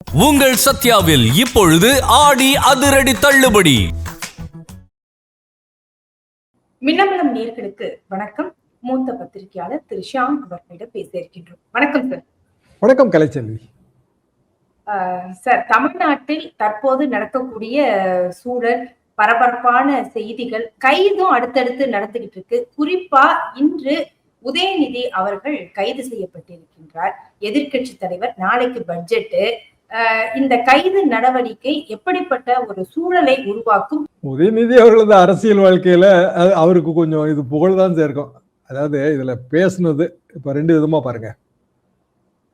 உங்கள் சத்யாவில் இப்பொழுது ஆடி அதிரடி தள்ளுபடி. மின்னமலம் நேயர்களுக்கு வணக்கம். மூத்த பத்திரிகையாளர் திரு ஷியாம் அவர்களிடம் பேச இருக்கின்றோம். வணக்கம் சார். வணக்கம் கலைச்செல்வி. சார், தமிழ்நாட்டில் தற்போது நடக்கக்கூடிய சூழல், பரபரப்பான செய்திகள், கைதும் அடுத்தடுத்து நடந்துகிட்டு இருக்கு. குறிப்பா இன்று உதயநிதி அவர்கள் கைது செய்யப்பட்டிருக்கின்றார். எதிர்கட்சி தலைவர், நாளைக்கு பட்ஜெட்டு. இந்த கைது நடவடிக்கை எப்படிப்பட்ட ஒரு சூழலை உருவாக்கும்? உதயநிதி அவர்களது அரசியல் வாழ்க்கையில அவருக்கு கொஞ்சம் இது புகழ்தான் சேர்க்கும். அதாவது இதுல பேசுனது இப்ப ரெண்டு விதமா பாருங்க.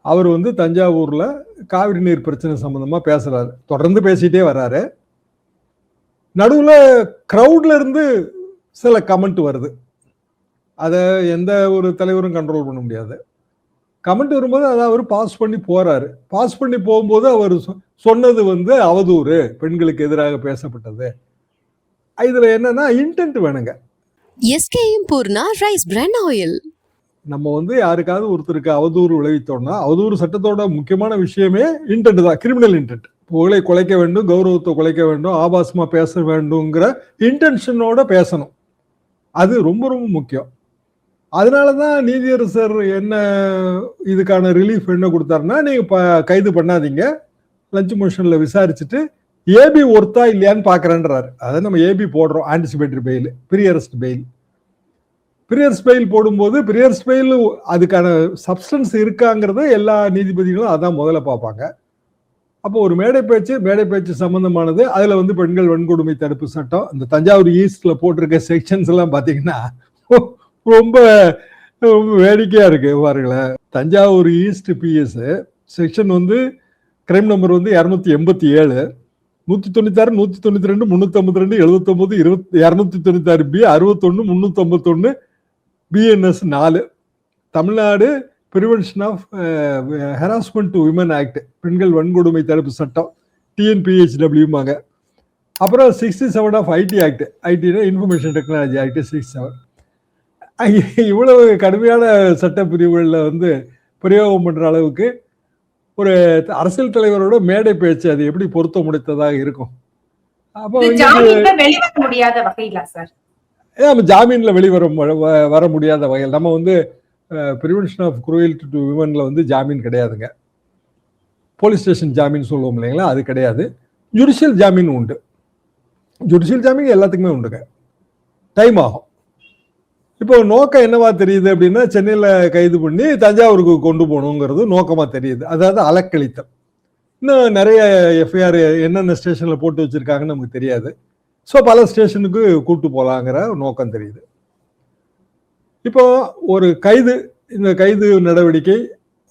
அவர் தஞ்சாவூர்ல காவிரி நீர் பிரச்சனை சம்பந்தமா பேசுறாரு, தொடர்ந்து பேசிட்டே வர்றாரு. நடுவுல கிரௌட்ல இருந்து சில கமெண்ட் வருது. அதை எந்த ஒரு தலைவரும் கண்ட்ரோல் பண்ண முடியாது. கமெண்ட் வரும்போது அதை அவர் பாஸ் பண்ணி போறாரு. பாஸ் பண்ணி போகும்போது அவர் சொன்னது அவதூறு, பெண்களுக்கு எதிராக பேசப்பட்டது. இதுல என்னன்னா இன்டென்ட் வேணுங்க. SKM Poorna rice brand oil. நம்ம யாருக்காவது ஒருத்தருக்கு அவதூறு விளைவித்தோம்னா, அவதூறு சட்டத்தோட முக்கியமான விஷயமே இன்டென்ட் தான், கிரிமினல் இன்டென்ட். புகழை குலைக்க வேண்டும், கௌரவத்தை குலைக்க வேண்டும், ஆபாசமா பேச வேண்டும்ங்கிற இன்டென்ஷனோட பேசணும். அது ரொம்ப ரொம்ப முக்கியம். அதனாலதான் நீதியரசர் என்ன இதுக்கான ரிலீஃப் என்ன கொடுத்தாருன்னா, நீங்க கைது பண்ணாதீங்க, லஞ்ச் மோஷன்ல விசாரிச்சுட்டு ஏபி ஒர்த்தா இல்லையான்னு பாக்குறேன்றாரு. அதை நம்ம ஏபி போடுறோம், ஆன்டிசிபேட்டரி பெயில், ப்ரீஅரெஸ்ட் பெயில். ப்ரீஅரெஸ்ட் பெயில் போடும்போது ப்ரீஅரெஸ்ட் பெயில் அதுக்கான சப்ஸ்டன்ஸ் இருக்காங்கிறத எல்லா நீதிபதிகளும் அதான் முதல்ல பார்ப்பாங்க. அப்போ ஒரு மேடை பேச்சு சம்பந்தமானது. அதுல பெண்கள் வன்கொடுமை தடுப்பு சட்டம், இந்த தஞ்சாவூர் ஈஸ்ட்ல போட்டிருக்க செக்ஷன்ஸ் எல்லாம் பாத்தீங்கன்னா ரொம்ப வேடிக்கையா இருக்கு பாருங்களேன். Thanjavur east PS section crime number 287, 196, 192, 352, 79, 296 B, 61, 351, BNS 4, Tamil Nadu prevention of harassment to women act, பெண்கள் வன்கொடுமை தடுப்பு சட்டம், டிஎன்பிஹெச்டபிள்யூமாங்க. அப்புறம் 67 ஆஃப் ஐடி ஆக்ட், ஐடினா இன்ஃபர்மேஷன் டெக்னாலஜி ஆக்ட் 67. இவ்வளவு கடுமையான சட்ட பிரிவுகள்ல பிரயோகம் பண்ற அளவுக்கு ஒரு அரசியல் தலைவரோட மேடை பேச்சு அது எப்படி பொருத்த முடித்ததாக இருக்கும்? அப்போ ஜாமீன்ல வர முடியாத வகையில் நம்ம பிரிவென்ஷன் ஆஃப் குரூயல்டி டு விமன்ல ஜாமீன் கிடையாதுங்க. போலீஸ் ஸ்டேஷன் ஜாமீன் சொல்லுவோம் இல்லைங்களா, அது கிடையாது. ஜுடிஷியல் ஜாமீன் உண்டு. ஜுடிஷியல் ஜாமீன் எல்லாத்துக்குமே உண்டுங்க, டைம் ஆகும். இப்போ நோக்கம் என்னவா தெரியுது அப்படின்னா, சென்னையில கைது பண்ணி தஞ்சாவூருக்கு கொண்டு போகணுங்கிறது நோக்கமா தெரியுது. அதாவது அலக்களித்தல். இன்னும் நிறைய எஃப்ஐஆர் என்னென்ன ஸ்டேஷன்ல போட்டு வச்சிருக்காங்கன்னு நமக்கு தெரியாது. ஸோ பல ஸ்டேஷனுக்கு கூட்டு போலாங்கிற நோக்கம் தெரியுது. இப்போ ஒரு இந்த கைது நடவடிக்கை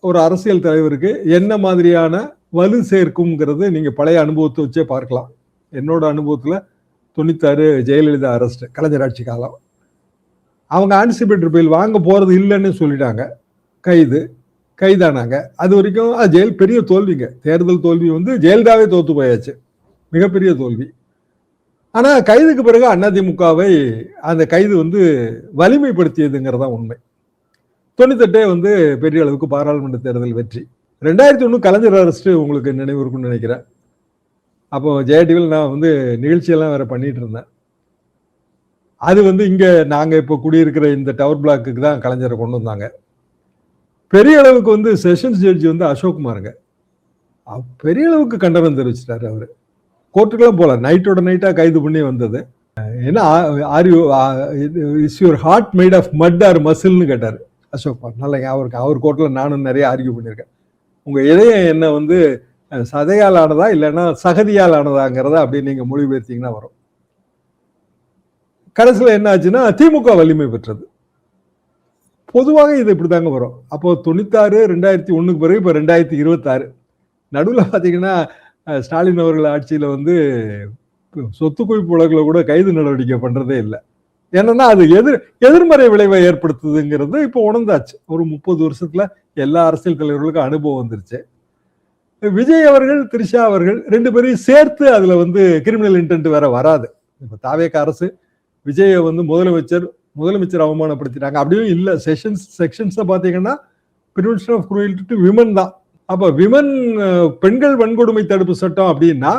ஒரு அரசியல் தலைவருக்கு என்ன மாதிரியான வலு சேர்க்கும்ங்கிறது நீங்க பழைய அனுபவத்தை வச்சே பார்க்கலாம். என்னோட அனுபவத்துல 96 ஜெயலலிதா அரெஸ்ட், கலைஞர் ஆட்சி காலம். அவங்க ஆன்டிசிபேட்டரி பெயில் வாங்க போறது இல்லைன்னு சொல்லிட்டாங்க. கைதானாங்க. அது வரைக்கும் ஜெயில் பெரிய தோல்விங்க. தேர்தல் தோல்வி ஜெயலலிதாவே தோத்து போயாச்சு, மிகப்பெரிய தோல்வி. ஆனா கைதுக்கு பிறகு அதிமுகவை அந்த கைது வலிமைப்படுத்தியதுங்கிறதா உண்மை. 98 பெரிய அளவுக்கு பாராளுமன்ற தேர்தல் வெற்றி. 2001 கலைஞர் அரெஸ்ட் உங்களுக்கு நினைவு இருக்குன்னு நினைக்கிறேன். அப்போ ஜெயடிவில் நான் நிகழ்ச்சியெல்லாம் வேற பண்ணிட்டு இருந்தேன். அது இங்க நாங்க இப்போ குடியிருக்கிற இந்த டவர் பிளாக்கு தான் கலைஞரை கொண்டு வந்தாங்க. பெரிய அளவுக்கு செஷன்ஸ் ஜட்ஜி அசோக்குமாருங்க பெரிய அளவுக்கு கண்டனம் தெரிவிச்சிட்டாரு. அவரு கோர்ட்டுக்கெல்லாம் போல, நைட்டோட நைட்டா கைது பண்ணி வந்தது. ஏன்னா is your heart made of mud or மசில்னு கேட்டாரு அசோக்குமார். நல்ல ஞாபகம். அவர் கோர்ட்ல நானும் நிறைய ஆர்கியூ பண்ணியிருக்கேன். உங்க இதயம் என்ன சதையால் ஆனதா இல்லைன்னா சகதியால் ஆனதாங்கிறதா அப்படின்னு நீங்க மொழிபெயர்த்தீங்கன்னா வரும். கடைசியில் என்ன ஆச்சுன்னா திமுக வலிமை பெற்றது. பொதுவாக இது இப்படிதாங்க வரும். அப்போ 96, 2001 பிறகு இப்போ 2026 நடுவில் பார்த்தீங்கன்னா ஸ்டாலின் அவர்கள் ஆட்சியில சொத்து குவிப்பு வழக்குல கூட கைது நடவடிக்கை பண்றதே இல்லை. என்னன்னா அது எதிர்மறை விளைவை ஏற்படுத்துதுங்கிறது இப்போ உணர்ந்தாச்சு. ஒரு 30 வருஷத்துல எல்லா அரசியல் தலைவர்களுக்கும் அனுபவம் வந்துருச்சு. விஜய் அவர்கள், திரிஷா அவர்கள் 2 பேரையும் சேர்த்து அதுல கிரிமினல் இன்டென்ட் வேற வராது. இப்ப தாவேக அரசு விஜய முதலமைச்சர் அவமானப்படுத்திட்டாங்க, அப்படியும் இல்ல. செக்ஷன்ஸ் பாத்தீங்கன்னா prevention of cruelty to women தான். அப்ப பெண்கள் வன்கொடுமை தடுப்பு சட்டம் அப்படின்னா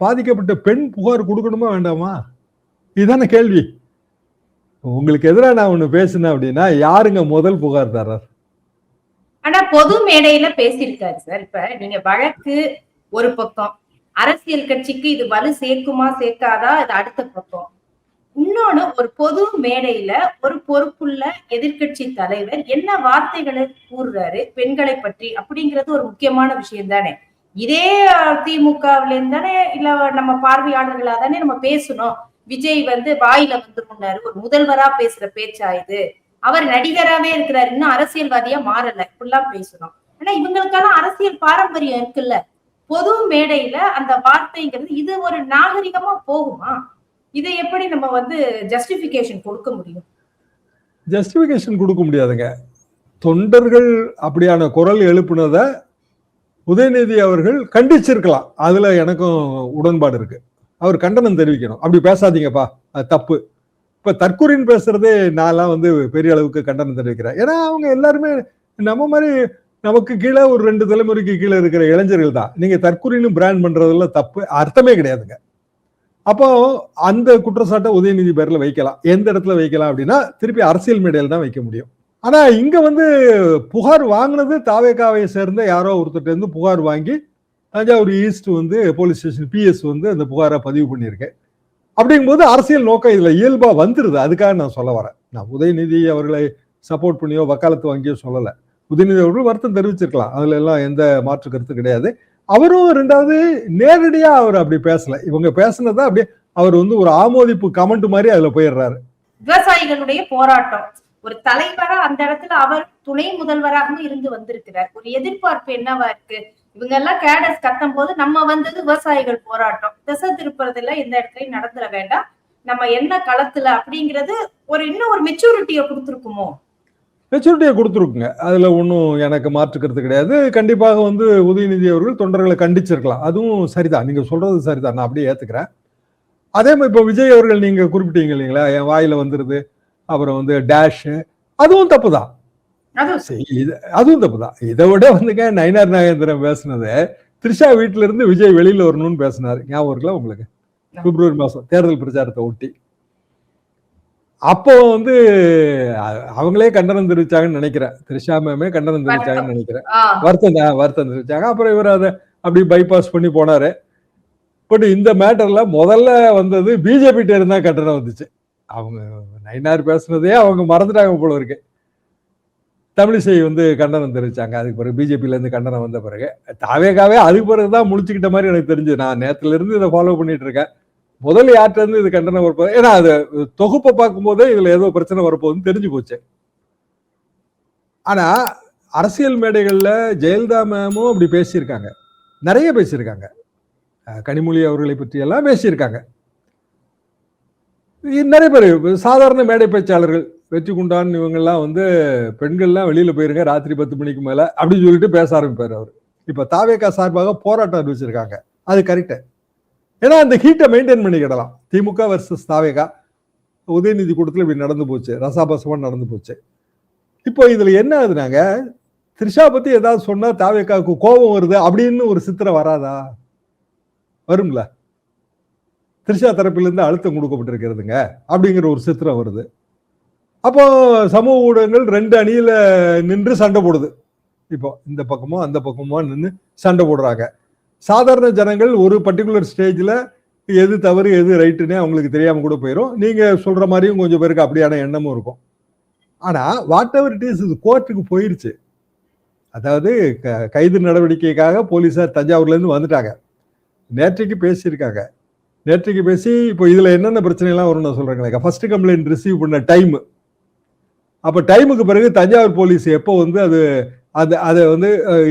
பாதிக்கப்பட்ட பெண் புகார் கொடுக்கணுமா வேண்டாமா? இதுதானே கேள்வி. உங்களுக்கு எதிராக நான் ஒண்ணு பேசினேன் அப்படின்னா யாருங்க முதல் புகார்தாரர்? ஆனா பொது மேடையில பேசியிருக்காரு சார். இப்ப நீங்க வழக்கு ஒரு பக்கம், அரசியல் கட்சிக்கு இது வலு சேர்க்குமா சேர்க்காதா இது அடுத்த பக்கம். இன்னொன்னு, ஒரு பொது மேடையில ஒரு பொறுப்புள்ள எதிர்கட்சி தலைவர் என்ன வார்த்தைகளை கூறுறாரு பெண்களை பற்றி அப்படிங்கிறது ஒரு முக்கியமான விஷயம் தானே. இதே திமுகவில இருந்தானே இல்ல நம்ம பார்வையாளர்களா தானே நம்ம பேசணும். விஜய் வாயில வந்துருந்தாரு, ஒரு முதல்வரா பேசுற பேச்சா இது? அவர் நடிகராவே இருக்கிறாரு, இன்னும் அரசியல்வாதியா மாறல, இப்படிலாம் பேசணும். ஆனா இவங்களுக்கான அரசியல் பாரம்பரியம் இருக்குல்ல. பொது மேடையில அந்த வார்த்தைங்கிறது இது ஒரு நாகரிகமா போகுமா? இதை எப்படி நம்ம ஜஸ்டிபிகேஷன் கொடுக்க முடியும்? ஜஸ்டிபிகேஷன் கொடுக்க முடியாதுங்க. தொண்டர்கள் அப்படியான குரல் எழுப்புனதை உதயநிதி அவர்கள் கண்டிச்சிருக்கலாம். அதுல எனக்கும் உடன்பாடு இருக்கு. அவர் கண்டனம் தெரிவிக்கணும், அப்படி பேசாதீங்கப்பா, அது தப்பு. இப்ப தற்கொலைன்னு பேசுறதே நான்லாம் பெரிய அளவுக்கு கண்டனம் தெரிவிக்கிறேன். ஏன்னா அவங்க எல்லாருமே நம்ம மாதிரி நமக்கு கீழே ஒரு 2 தலைமுறைக்கு கீழே இருக்கிற இளைஞர்கள் தான். நீங்க தற்கொலைன்னு பிராண்ட் பண்றதுல தப்பு அர்த்தமே கிடையாதுங்க. அப்போ அந்த குற்றச்சாட்டை உதயநிதி பேர்ல வைக்கலாம். எந்த இடத்துல வைக்கலாம் அப்படின்னா திருப்பி அரசியல் மேடையில் தான் வைக்க முடியும். ஆனா இங்க புகார் வாங்கினது தாவேகாவை சேர்ந்த யாரோ ஒருத்தர் இருந்து புகார் வாங்கி Thanjavur east police station PS அந்த புகாரை பதிவு பண்ணியிருக்கேன். அப்படிங்கும்போது அரசியல் நோக்கம் இதுல இயல்பா வந்துருது. அதுக்காக நான் சொல்ல வரேன். நான் உதயநிதி அவர்களை சப்போர்ட் பண்ணியோ வக்காலத்து வாங்கியோ சொல்லல. உதயநிதி அவர்கள் வருத்தம் தெரிவிச்சிருக்கலாம், அதுல எல்லாம் எந்த மாற்று கருத்து கிடையாது. அவரும் ரெண்டாவது நேரடியா அவர் அப்படி பேசல. இவங்க பேசினதா அப்படியே அவர் ஒரு ஆமோதிப்பு கமெண்ட் மாதிரி அதுல போயிடுறாரு. விவசாயிகளுடைய போராட்டம், ஒரு தலைவரா அந்த இடத்துல அவர் துணை முதல்வராகவும் இருந்து வந்திருக்கிறார். ஒரு எதிர்பார்ப்பு என்னவா இருக்கு? இவங்க எல்லாம் கேடஸ் கத்தும் போது நம்ம விவசாயிகள் போராட்டம் திசை திருப்புறதுல எந்த இடத்துலயும் நடந்துட வேண்டாம், நம்ம என்ன களத்துல அப்படிங்கிறது இன்னும் ஒரு மெச்சூரிட்டியை கொடுத்துருக்குமோ? மெச்சூரிட்டியை கொடுத்துருக்குங்க. அதுல ஒன்றும் எனக்கு மாற்றுக்கிறது கிடையாது. கண்டிப்பாக உதயநிதி அவர்கள் தொண்டர்களை கண்டிச்சிருக்கலாம், அதுவும் சரிதான். நீங்க சொல்றது சரிதான், நான் அப்படியே ஏத்துக்கிறேன். அதே மாதிரி இப்போ விஜய் அவர்கள் நீங்க குறிப்பிட்டீங்க இல்லைங்களா, என் வாயில வந்துருது, அப்புறம் டேஷ், அதுவும் தப்பு தான். அதுவும் தப்பு தான். இதை விட நயினார் நாகேந்திரன் பேசினது த்ரிஷா வீட்டுல இருந்து விஜய் வெளியில வரணும்னு பேசினாரு, ஞாபகம் இருக்குல்ல உங்களுக்கு? பிப்ரவரி மாசம் தேர்தல் பிரச்சாரத்தை ஒட்டி. அப்போ அவங்களே கண்டனம் தெரிவிச்சாங்கன்னு நினைக்கிறேன். த்ரிஷா மேமே கண்டனம் தெரிவிச்சாங்கன்னு நினைக்கிறேன். வருத்தம் தெரிவிச்சாங்க. அப்புறம் இவர் அதை அப்படி பைபாஸ் பண்ணி போனாரு. பட் இந்த மேட்டர்ல முதல்ல வந்தது பிஜேபி இருந்தா கண்டனம் வந்துச்சு. அவங்க நயினார் பேசுனதே அவங்க மறந்துட்டாங்க போல இருக்கு. தமிழிசை கண்டனம் தெரிவிச்சாங்க. அதுக்கு பிறகு பிஜேபியில இருந்து கண்டனம் வந்த பிறகு தாவேகாவே அதுக்கு பிறகுதான் முழிச்சுக்கிட்ட மாதிரி எனக்கு தெரிஞ்சு. நான் நேரத்துல இருந்து இதை ஃபாலோ பண்ணிட்டு இருக்கேன். முதல்ல யார்கிட்ட இருந்து இது கண்டனம் வரப்போகுது, ஏன்னா அது தொகுப்பை பார்க்கும் போதே இதுல ஏதோ பிரச்சனை வரப்போகுதுன்னு தெரிஞ்சு போச்சு. ஆனா அரசியல் மேடைகள்ல ஜெயலலிதா மேமும் அப்படி பேசியிருக்காங்க, நிறைய பேசியிருக்காங்க. கனிமொழி அவர்களை பற்றி எல்லாம் பேசியிருக்காங்க. நிறைய பேர் சாதாரண மேடை பேச்சாளர்கள், வெற்றி குண்டான் இவங்கெல்லாம் பெண்கள்லாம் வெளியில போயிருங்க ராத்திரி 10 மணிக்கு மேல அப்படின்னு சொல்லிட்டு பேச ஆரம்பிப்பாரு அவர். இப்ப தாவேகா சார்பாக போராட்டம் அறிவிச்சிருக்காங்க, அது கரெக்ட். ஏன்னா அந்த ஹீட்டை மெயின்டைன் பண்ணிக்கிடலாம். திமுக வர்சஸ் தாவேகா உதயநிதி கூட்டத்தில் இப்படி நடந்து போச்சு, ரசாபசமா நடந்து போச்சு. இப்போ இதுல என்ன ஆகுதுனாங்க, த்ரிஷா பத்தி ஏதாவது சொன்னா தாவேகாவுக்கு கோபம் வருது அப்படின்னு ஒரு சித்திரை வராதா? வரும்ல. த்ரிஷா தரப்பிலிருந்து அழுத்தம் கொடுக்கப்பட்டிருக்கிறதுங்க அப்படிங்கிற ஒரு சித்திரம் வருது. அப்போ சமூக ஊடகங்கள் 2 அணியில நின்று சண்டை போடுது. இப்போ இந்த பக்கமோ அந்த பக்கமோ நின்று சண்டை போடுறாங்க. சாதாரண ஜனங்கள் ஒரு பர்டிகுலர் ஸ்டேஜ்ல எது தவறு எது ரைட்டுன்னே அவங்களுக்கு தெரியாம கூட போயிடும். நீங்க சொல்ற மாதிரியும் கொஞ்சம் பேருக்கு அப்படியான எண்ணமும் இருக்கும். ஆனா வாட் எவர் இட் இஸ், இது கோர்ட்டுக்கு போயிருச்சு. அதாவது கைது நடவடிக்கைக்காக போலீஸார் தஞ்சாவூர்ல இருந்து வந்துட்டாங்க. நேற்றைக்கு பேசியிருக்காங்க. நேற்றைக்கு பேசி இப்போ இதுல என்னென்ன பிரச்சனை எல்லாம் வரும்னு நான் சொல்றேன். ஃபர்ஸ்ட் கம்ப்ளைண்ட் ரிசீவ் பண்ண டைம், அப்ப டைமுக்கு பிறகு தஞ்சாவூர் போலீஸ் எப்போ அதை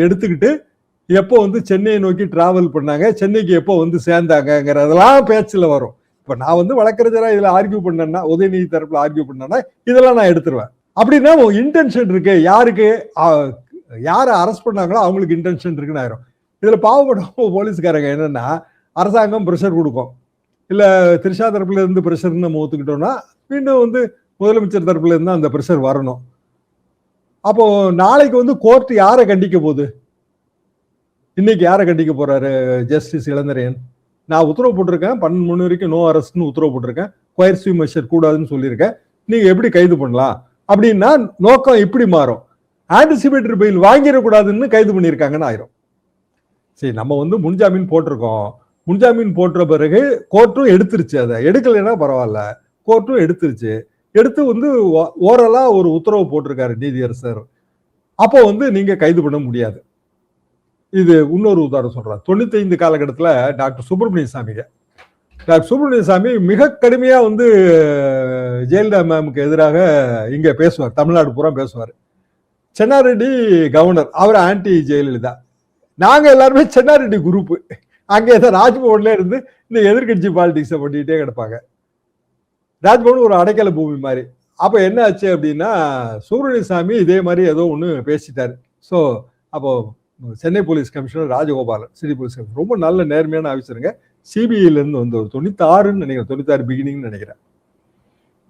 எடுத்துக்கிட்டு எப்போ சென்னையை நோக்கி டிராவல் பண்ணாங்க, சென்னைக்கு எப்போ சேர்ந்தாங்கிறதெல்லாம் பேச்சுல வரும். இப்ப நான் வழக்கறிஞரா இதுல ஆர்கியூ பண்ணேன்னா, உதயநிதி தரப்புல ஆர்கியூ பண்ணேன்னா இதெல்லாம் நான் எடுத்துருவேன். அப்படின்னா இன்டென்ஷன் இருக்கு, யாருக்கு யாரை அரெஸ்ட் பண்ணாங்களோ அவங்களுக்கு இன்டென்ஷன் இருக்குன்னு ஆயிரும். இதுல பாவப்படும் போலீஸ்காரங்க என்னன்னா, அரசாங்கம் ப்ரெஷர் கொடுக்கும், இல்ல த்ரிஷா தரப்புல இருந்து ப்ரெஷர்னு நம்ம ஒத்துக்கிட்டோம்னா மீண்டும் முதலமைச்சர் தரப்புல இருந்து அந்த ப்ரெஷர் வரணும். அப்போ நாளைக்கு கோர்ட் யாரை கண்டிக்க போகுது? இன்னைக்கு யாரை கண்டிக்க போறாரு ஜஸ்டிஸ் இளந்திரையன்? நான் உத்தரவு போட்டிருக்கேன், 12 மணி வரைக்கும் நோ அரெஸ்ட்னு உத்தரவு போட்டிருக்கேன், கோயர்சிவ் மெஷர் கூடாதுன்னு சொல்லியிருக்கேன், நீங்க எப்படி கைது பண்ணலாம் அப்படின்னா நோக்கம் இப்படி மாறும். ஆன்டிசிபேட்டரி பெயில் வாங்கிடக்கூடாதுன்னு கைது பண்ணியிருக்காங்கன்னு ஆயிரும். சரி, நம்ம வந்து முன்ஜாமீன் போட்டிருக்கோம், முன்ஜாமீன் போட்ட பிறகு கோர்ட்டும் எடுத்துருச்சு, அதை எடுக்கலைன்னா பரவாயில்ல, கோர்ட்டும் எடுத்துருச்சு, எடுத்து வந்து ஓரலா ஒரு உத்தரவு போட்டிருக்காரு நீதியரசர், அப்போ வந்து நீங்க கைது பண்ண முடியாது. இது இன்னொரு உதாரணம் சொல்றேன். 95 காலகட்டத்தில் டாக்டர் சுப்பிரமணிய சாமிங்க, டாக்டர் சுப்பிரமணிய சாமி மிக கடுமையா வந்து ஜெயலலிதா மேமுக்கு எதிராக இங்க பேசுவார், தமிழ்நாடு பூரா பேசுவார். சென்னாரெட்டி கவர்னர், அவர் ஆன்டி ஜெயலலிதா, நாங்க எல்லாருமே சென்னாரெட்டி குரூப். அங்கே ராஜ்பவன்ல இருந்து இந்த எதிர்கட்சி பாலிடிக்ஸை பண்ணிட்டே கிடப்பாங்க. ராஜ்பவன் ஒரு அடைக்கல பூமி மாதிரி. அப்ப என்ன ஆச்சு அப்படின்னா, சுப்பிரமணிய சாமி இதே மாதிரி ஏதோ ஒண்ணு பேசிட்டாரு. ஸோ அப்போ Chennai police commissioner Rajagopalan, city police commissioner, ரொம்ப நல்ல நேர்மையான ஆஃபீஸருங்க, சிபிஐல இருந்து வந்து ஒரு 96ன்னு நினைக்கிறேன், 96 பிகினிங்னு நினைக்கிறேன்.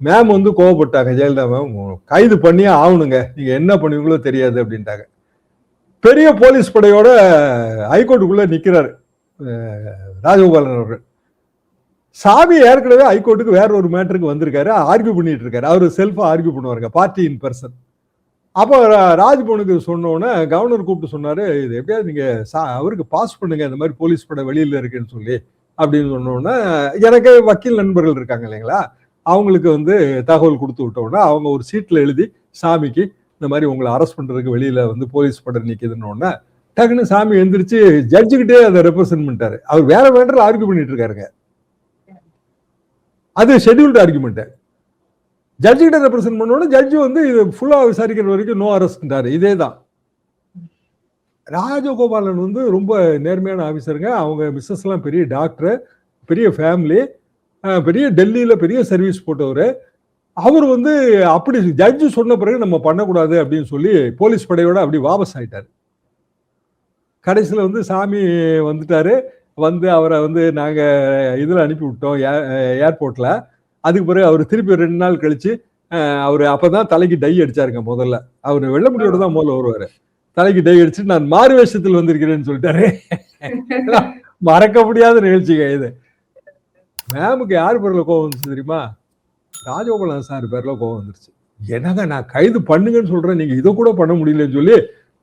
மேம் வந்து கோவப்பட்டாங்க, ஜெயலலிதா மேம் கைது பண்ணியே ஆகணுங்க, நீங்க என்ன பண்ணுவீங்களோ தெரியாது அப்படின்ட்டாங்க. பெரிய போலீஸ் படையோட ஹைகோர்ட்டுக்குள்ள நிக்கிறாரு ராஜகோபாலன் அவர்கள். சாமி ஏற்கனவே ஹைகோர்ட்டுக்கு வேற ஒரு மேட்டருக்கு வந்திருக்காரு, ஆர்கியூ பண்ணிட்டு இருக்காரு, அவரு செல்ஃபா ஆர்கியூ பண்ணுவாருங்க, பார்ட்டி இன் பர்சன். அப்போ ராஜ்பவனுக்கு சொன்னோன்னே கவர்னர் கூப்பிட்டு சொன்னாரு, இது எப்படியாவது நீங்க அவருக்கு பாஸ் பண்ணுங்க, இந்த மாதிரி போலீஸ் படை வெளியில இருக்குன்னு சொல்லி அப்படின்னு சொன்னோன்னே, எனக்கு வக்கீல் நண்பர்கள் இருக்காங்க இல்லைங்களா, அவங்களுக்கு வந்து தகவல் கொடுத்து விட்டோன்னா அவங்க ஒரு சீட்ல எழுதி சாமிக்கு இந்த மாதிரி உங்களை அரெஸ்ட் பண்றதுக்கு வெளியில வந்து போலீஸ் படை நிக்குதுன்னு டக்குன்னு சாமி எந்திரிச்சு ஜட்ஜுக்கிட்டே அதை ரெப்ரசென்ட் பண்ணிட்டாரு. அவர் வேற மேட்டர் ஆர்கியூ பண்ணிட்டு இருக்காருங்க, அது ஷெட்யூல்டு ஆர்குமெண்ட். ஜட்ஜு கிட்ட ரெப்ரசென்ட் பண்ணோன்னா ஜட்ஜு வந்து இது ஃபுல்லா விசாரிக்கிற வரைக்கும் நோ அரெஸ்ட்ன்றாரு. இதே தான். ராஜகோபாலன் வந்து ரொம்ப நேர்மையான ஆஃபீஸருங்க, அவங்க மிஸ்ஸஸ் எல்லாம் பெரிய டாக்டர், பெரிய ஃபேமிலி, பெரிய டெல்லியில பெரிய சர்வீஸ் போட்டவர். அவர் வந்து அப்படி ஜட்ஜு சொன்ன பிறகு நம்ம பண்ணக்கூடாது அப்படின்னு சொல்லி போலீஸ் படையோட அப்படி வாபஸ் ஆயிட்டாரு. கடைசியில் வந்து சாமி வந்துட்டாரு, வந்து அவரை வந்து நாங்க இதுல அனுப்பி விட்டோம் ஏர்போர்ட்ல. அதுக்கு பிறகு அவர் திருப்பி 2 நாள் கழிச்சு அவரு அப்பதான் தலைக்கு டை அடிச்சாருங்க. முதல்ல அவர் வெள்ள முடியோட தான் முதல்ல வருவாரு, தலைக்கு டை அடிச்சுட்டு நான் மாறு வேஷத்தில் வந்திருக்கிறேன்னு சொல்லிட்டாரு. மறக்க முடியாத நிகழ்ச்சிங்க இது. மேமுக்கு யார் பேர்ல கோவம் வந்துச்சு தெரியுமா? ராஜகோபாலன் சார் பேர்ல கோவம் வந்துருச்சு. என்னங்க நான் கைது பண்ணுங்கன்னு சொல்றேன், நீங்க இதை கூட பண்ண முடியலன்னு சொல்லி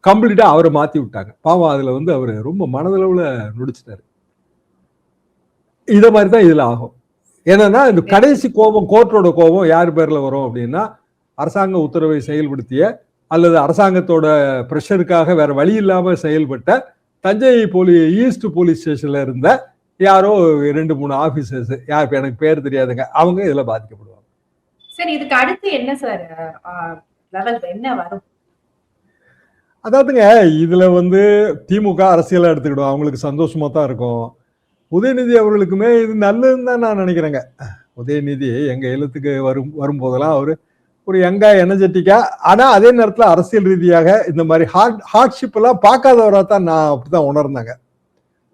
கம்ப்ளீட்டா அவரை மாத்தி விட்டாங்க. பாவம் அதுல வந்து அவரு ரொம்ப மனதளவுல நொடிச்சிட்டாரு. இத மாதிரிதான் இதுல ஆகும். என்னன்னா இந்த கடைசி கோபம், கோர்ட்டோட கோபம் யார் பேர்ல வரும் அப்படின்னா, அரசாங்க உத்தரவை செயல்படுத்திய அல்லது அரசாங்கத்தோட பிரஷருக்காக வேற வழி இல்லாம செயல்பட்ட தஞ்சை ஈஸ்ட் போலீஸ் ஸ்டேஷன்ல இருந்த யாரோ 2-3 ஆபீசர்ஸ், யாருக்கு எனக்கு பேர் தெரியாதுங்க, அவங்க இதுல பாதிக்கப்படுவாங்க. சரி, இதுக்கு அடுத்து என்ன சார் லெவல் என்ன வரும்? அதாவதுங்க, இதுல வந்து திமுக அரசியலா எடுத்துக்கிடும், அவங்களுக்கு சந்தோஷமா தான் இருக்கும். உதயநிதி அவர்களுக்குமே இது நல்லதுன்னு தான் நான் நினைக்கிறேங்க. உதயநிதி எங்க இல்லத்துக்கு வரும்போதெல்லாம் அவரு ஒரு யங்கா எனர்ஜெட்டிக்கா, ஆனா அதே நேரத்துல அரசியல் ரீதியாக இந்த மாதிரி ஹார்ட்ஷிப் எல்லாம் பார்க்காதவரா தான் நான் அப்படிதான் உணர்ந்தாங்க.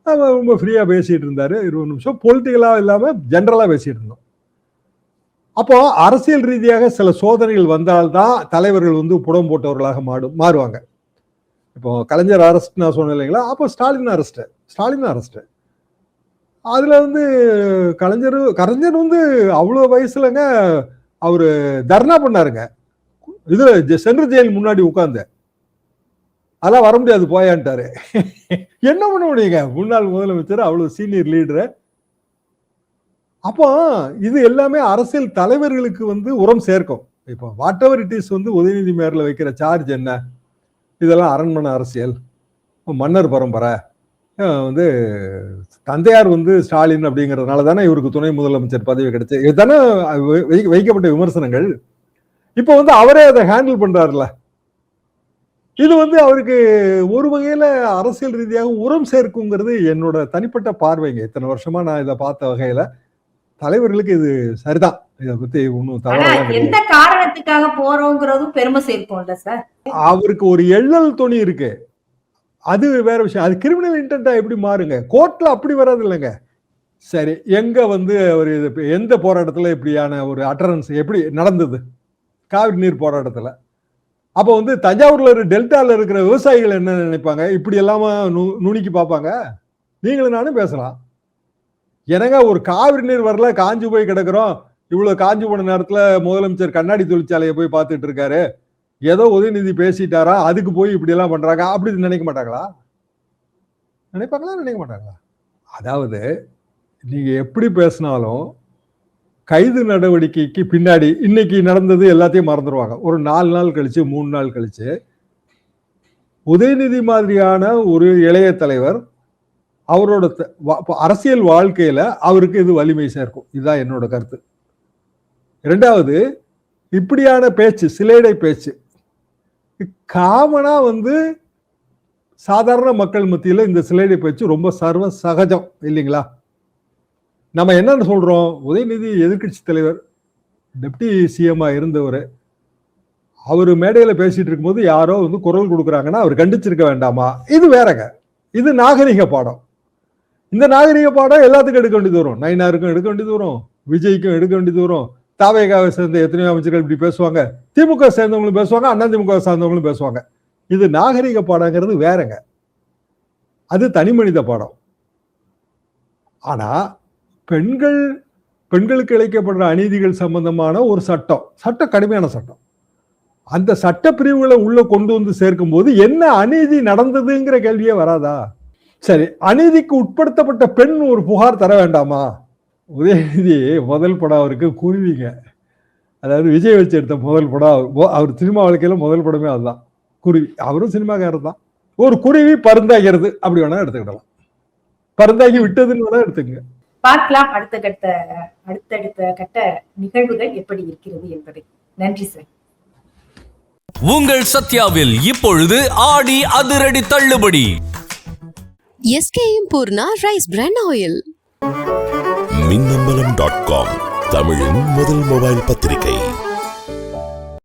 அவர் ரொம்ப ஃப்ரீயா பேசிட்டு இருந்தாரு. 20 நிமிஷம் பொலிட்டிக்கலா இல்லாம ஜென்ரலா பேசிட்டு இருந்தோம். அப்போ அரசியல் ரீதியாக சில சோதனைகள் வந்தால்தான் தலைவர்கள் வந்து புடம் போட்டவர்களாக மாறுவாங்க. இப்போ கலைஞர் அரெஸ்ட் நான் சொன்னேன் இல்லைங்களா, அப்போ ஸ்டாலின் அரெஸ்ட். அதுல வந்து கலைஞர் வந்து அவ்வளவு வயசுலங்க அவரு தர்ணா பண்ணாருங்க, இது சென்ட்ரல் ஜெயில் முன்னாடி உட்கார்ந்து, அதெல்லாம் வர முடியாது போயான்ட்டாரு. என்ன பண்ண முடியுங்க, முன்னாள் முதலமைச்சர், அவ்வளவு சீனியர் லீடரு. அப்போ இது எல்லாமே அரசியல் தலைவர்களுக்கு வந்து உரம் சேர்க்கும். இப்போ வாட் எவர் இட் இஸ் வந்து உதயநிதி மேல வைக்கிற சார்ஜ் என்ன, இதெல்லாம் அரண்மனை அரசியல், மன்னர் பரம்பரை, வந்து தந்தையார் வந்து ஸ்டாலின் அப்படிங்கிறதுனால தானே இவருக்கு துணை முதலமைச்சர் பதவி கிடைச்சு, இதுதானே வைக்கப்பட்ட விமர்சனங்கள். இப்போ வந்து அவரே அதை ஹேண்டில் பண்றாருல, இது வந்து அவருக்கு ஒரு வகையில அரசியல் ரீதியாக உரம் சேர்க்குங்கிறது என்னோட தனிப்பட்ட பார்வைங்க. இத்தனை வருஷமா நான் இதை பார்த்த வகையில தலைவர்களுக்கு இது சரிதான். இதை பத்தி ஒன்னும் தவறு, எந்த காரணத்துக்காக போறோங்கிறதும் பெருமை சேர்க்கும்ல சார். அவருக்கு ஒரு எள்ளல் துணி இருக்கு, அது வேற விஷயம். அது கிரிமினல் இன்டென்டா எப்படி மாறுங்க, கோர்ட்ல அப்படி வராது இல்லைங்க. சரி, எங்க வந்து ஒரு எந்த போராட்டத்துல இப்படியான ஒரு அட்டரன்ஸ் எப்படி நடந்தது? காவிரி நீர் போராட்டத்துல அப்போ வந்து தஞ்சாவூர்ல டெல்டால இருக்கிற விவசாயிகள் என்ன நினைப்பாங்க? இப்படி எல்லாம நுணுக்கி பார்ப்பாங்க? நீங்களும் நானும் பேசலாம். எனங்க ஒரு காவிரி நீர் வரல, காஞ்சு போய் கிடக்குறோம், இவ்வளவு காஞ்சு போன நேரத்துல முதலமைச்சர் கண்ணாடி தொழிற்சாலையை போய் பார்த்துட்டு இருக்காரு, ஏதோ உதயநிதி பேசிட்டாரா, அதுக்கு போய் இப்படி எல்லாம் பண்றாங்க, அப்படி நினைக்க மாட்டாங்களா? நினைப்பாங்களா? நினைக்க மாட்டாங்களா? அதாவது நீங்க எப்படி பேசினாலும் கைது நடவடிக்கைக்கு பின்னாடி இன்னைக்கு நடந்தது எல்லாத்தையும் மறந்துடுவாங்க. ஒரு 4 நாள் கழிச்சு 3 நாள் கழிச்சு உதயநிதி மாதிரியான ஒரு இளைய தலைவர் அவரோட அரசியல் வாழ்க்கையில அவருக்கு இது வலிமை சேர்க்கும். இதுதான் என்னோட கருத்து. இரண்டாவது, இப்படியான பேச்சு, சிலேடை பேச்சு காமனா வந்து சாதாரண மக்கள் மத்தியில இந்த சிலேடை பேச்சு ரொம்ப சர்வ சகஜம் இல்லைங்களா? நம்ம என்னன்னு சொல்றோம்? உதயநிதி எதிர்கட்சி தலைவர், டெப்டி சிஎம் இருந்தவர், அவரு மேடையில பேசிட்டு இருக்கும்போது யாரோ வந்து குரல் கொடுக்குறாங்கன்னா அவர் கண்டிச்சிருக்க வேண்டாமா? இது வேறங்க. இது நாகரிக பாடம். இந்த நாகரிக பாடம் எல்லாத்துக்கும் எடுக்க வேண்டியது வரும். நயினாருக்கும் எடுக்க வேண்டியது வரும், விஜய்க்கும் எடுக்க வேண்டியது வரும். தாவேகாவை சேர்ந்த எத்தனையோ அமைச்சர்கள் இப்படி பேசுவாங்க, திமுக சேர்ந்தவங்களும் பேசுவாங்க, அண்ணா திமுக சார்ந்தவங்களும் பேசுவாங்க. இது நாகரிக பாடங்கிறது வேறங்க, அது தனி மனித பாடம். ஆனா பெண்களுக்கு இழைக்கப்படுற அநீதிகள் சம்பந்தமான ஒரு சட்டம் கடுமையான சட்டம். அந்த சட்ட பிரிவுகளை உள்ள கொண்டு வந்து சேர்க்கும் போது என்ன அநீதி நடந்ததுங்கிற கேள்வியே வராதா? சரி, அநீதிக்கு உட்படுத்தப்பட்ட பெண் ஒரு புகார் தர வேண்டாமா? உதயநிதி முதல் படம் அவருக்கு குருவிங்க, அதாவது விஜய் வச்சு எடுத்த முதல் படம். அவர் சினிமா வாழ்க்கையில முதல் படமே அதுதான், குருவி. அவரும் சினிமாக்காரர் தான். ஒரு குருவி பருந்தாகிறது அப்படி வேணா எடுத்துக்கிடலாம், பருந்தாகி விட்டதுன்னு வேணா எடுத்துக்கங்க. பார்க்கலாம் அடுத்தடுத்த கட்ட நிகழ்வுகள் எப்படி இருக்கிறது என்பதை. நன்றி சார். உங்கள் சத்யாவில் இப்பொழுது ஆடி அதிரடி தள்ளுபடி. SKM Poorna rice brand oil. மின்னம்பலம்.com தமிழின் முதல் மொபைல் பத்திரிகை.